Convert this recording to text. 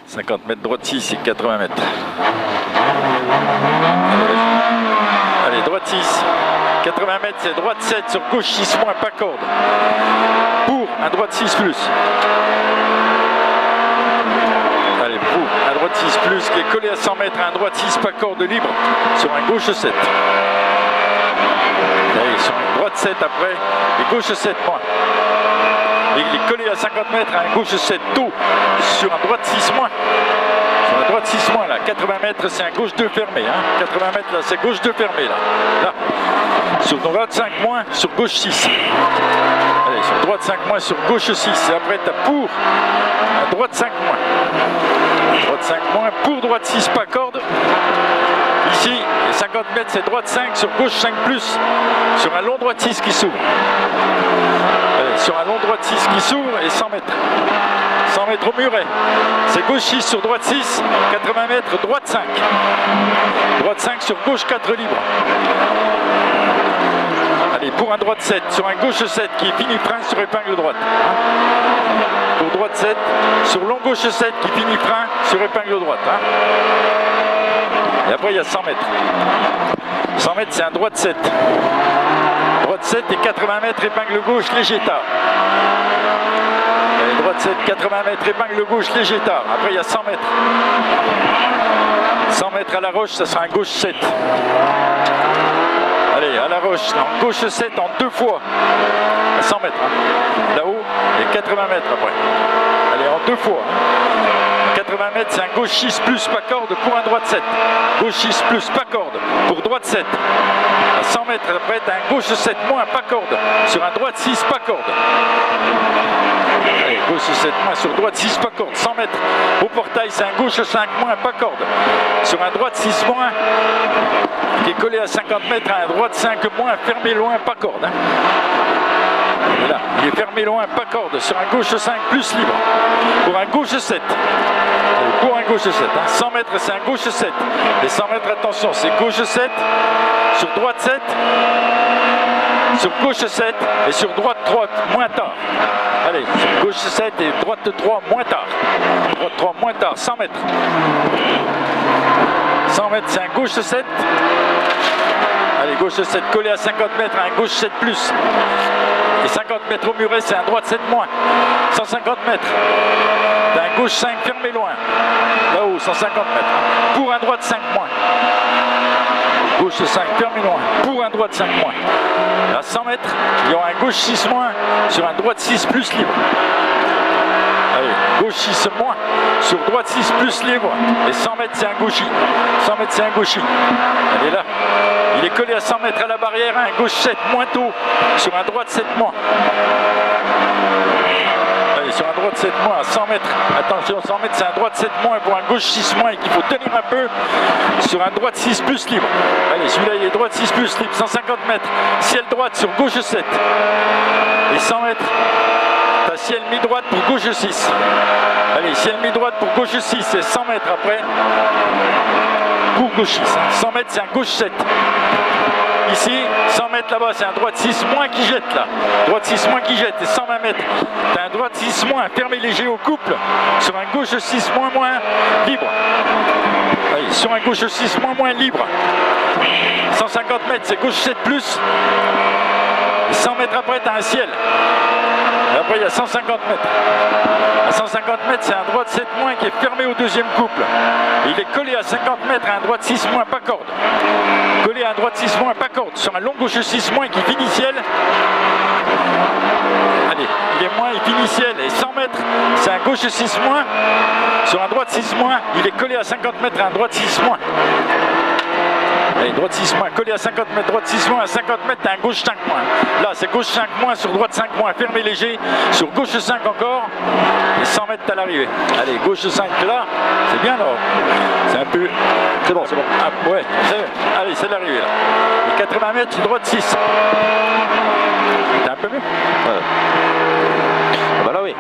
50 mètres droite 6 et 80 mètres. Allez, droite 6. 80 mètres, c'est droite 7 sur gauche 6 moins, pas corde. Pour un droite 6 plus. Allez, pour un droite 6 plus qui est collé à 100 mètres, un droite 6 pas corde libre sur un gauche 7. Allez, sur une droite 7 après, et gauche 7 moins. Et il est collé à 50 mètres, un gauche 7 tôt sur un droite 6 moins. Sur la droite 6 moins là, 80 mètres c'est un gauche 2 fermé. Hein. 80 mètres là, c'est gauche 2 fermé là. Là. Sur droite 5 moins, sur gauche 6. Allez, sur droite 5 moins, sur gauche 6. Et après tu as pour à droite 5 moins. Droite 5 moins, pour droite 6 pas corde. Ici, les 50 mètres c'est droite 5, sur gauche 5 plus. Sur un long droite 6 qui s'ouvre. Allez, sur un long droite 6 qui s'ouvre et 100 mètres. 100 mètres au muret. C'est gauche 6 sur droite 6, 80 mètres, droite 5. Droite 5 sur gauche 4 libre. Allez, pour un droite 7, sur un gauche 7 qui finit frein sur épingle droite. Pour droite 7, sur long gauche 7 qui finit frein sur épingle droite. Et après il y a 100 mètres. 100 mètres c'est un droite 7. Droite 7 et 80 mètres épingle gauche léger tard. Allez, droite 7, 80 mètres épingle gauche léger tard. Après il y a 100 mètres. 100 mètres à la roche, ça sera un gauche 7. Allez, à la roche, en gauche 7 en 2 fois. À 100 mètres. Là-haut, et 80 mètres après. Allez, en 2 fois. 80 mètres, c'est un gauche 6 plus pas corde pour un droite 7. Gauche 6 plus pas corde pour droite 7. À 100 mètres après, tu as un gauche 7 moins pas corde sur un droite 6 pas corde. Allez, gauche 7 moins sur droite 6 pas corde. 100 mètres au portail, c'est un gauche 5 moins pas corde sur un droite 6 moins qui est collé à 50 mètres à un droite 5 moins fermé loin pas corde. Hein. Et là, il est fermé loin, pas corde, sur un gauche 5 plus libre, pour un gauche 7. Pour un gauche 7, hein. 100 mètres c'est un gauche 7. Et 100 mètres, attention, c'est gauche 7, sur droite 7, sur gauche 7, et sur droite 3, moins tard. Allez, sur gauche 7 et droite 3, moins tard. Droite 3, moins tard, 100 mètres. 100 mètres, c'est un gauche 7. Allez, gauche 7 collé à 50 mètres, un gauche 7 plus. Et 50 mètres au muret, c'est un droite 7 moins. 150 mètres. T'as un gauche 5 fermé loin. Là-haut, 150 mètres. Pour un droite 5 moins. Gauche 5 fermé loin. Pour un droite 5 moins. À 100 mètres, il y aura un gauche 6 moins sur un droite 6 plus libre. Allez, gauche 6 moins sur droite 6 plus libre. Et 100 mètres, c'est un gauchis. 100 mètres, c'est un gauchis. Elle est là. Il est collé à 100 mètres à la barrière, un gauche 7 moins tôt sur un droite 7 moins. Allez, sur un droite 7 moins à 100 mètres. Attention, 100 mètres, c'est un droite 7 moins pour un gauche 6 moins et qu'il faut tenir un peu sur un droite 6 plus libre. Allez, celui-là, il est droite 6 plus libre, 150 mètres. Ciel droite sur gauche 7. Et 100 mètres. T'as ciel mi-droite pour gauche 6. Allez, ciel mi-droite pour gauche 6 et 100 mètres après pour gauche 6. 100 mètres, c'est un gauche 7. Ici, 100 mètres là-bas, c'est un droite 6 moins qui jette là. Droite 6 moins qui jette et 120 mètres. T'as un droite 6 moins fermé léger au couple sur un gauche 6 moins libre. Allez, sur un gauche 6 moins libre. 150 mètres, c'est gauche 7 plus. Et 100 mètres après, t'as un ciel. Et après, il y a 150 mètres. À 150 mètres, c'est un droite 7 moins qui est fermé au deuxième couple. Et il est collé à 50 mètres à un droite 6 moins pas corde. Collé à un droite 6 moins pas corde sur un long gauche 6 moins qui finit ciel. Allez, il est moins, il finit ciel. Et 100 mètres, c'est un gauche 6 moins. Sur un droite 6 moins, il est collé à 50 mètres à un droite 6 moins. Allez, droite 6 moins, collé à 50 mètres, droite 6 moins, à 50 mètres, t'as un gauche 5 moins. Là, c'est gauche 5 moins sur droite 5 moins, fermé léger, sur gauche 5 encore, et 100 mètres, t'as l'arrivée. Allez, gauche 5 là, c'est bien là. C'est un peu... C'est bon, c'est bon. Ah, ouais, allez, c'est l'arrivée là. Et 80 mètres, sur droite 6. T'as un peu mieux. Ah bah là, oui.